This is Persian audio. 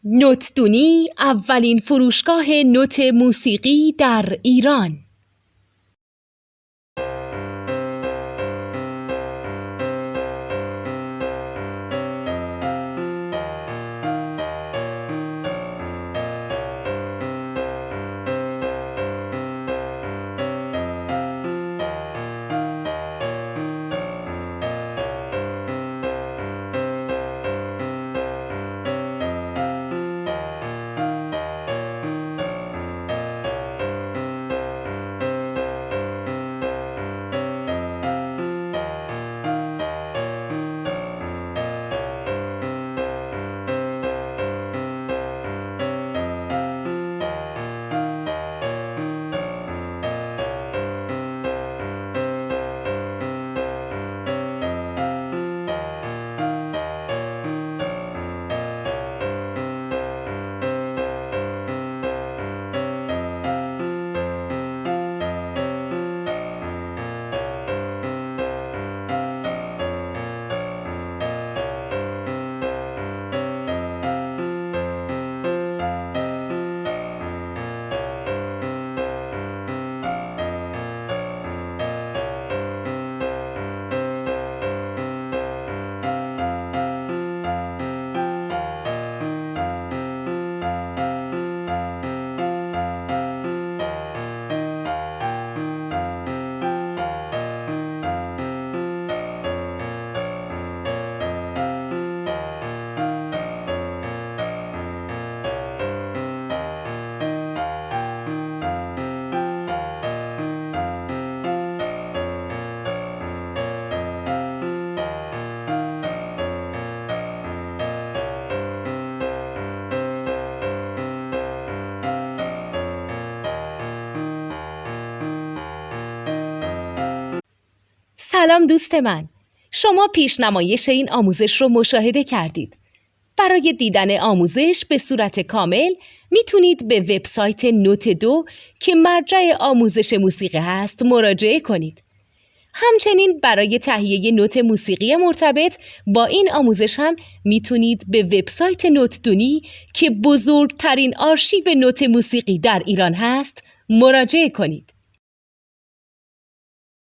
نوتدونی اولین فروشگاه نوت موسیقی در ایران. سلام دوست من، شما پیشنمایش این آموزش رو مشاهده کردید. برای دیدن آموزش به صورت کامل میتونید به وبسایت نوت2 که مرجع آموزش موسیقی هست مراجعه کنید. همچنین برای تهیه نوت موسیقی مرتبط با این آموزش هم میتونید به وبسایت نوتدونی که بزرگترین آرشیو نوت موسیقی در ایران هست مراجعه کنید.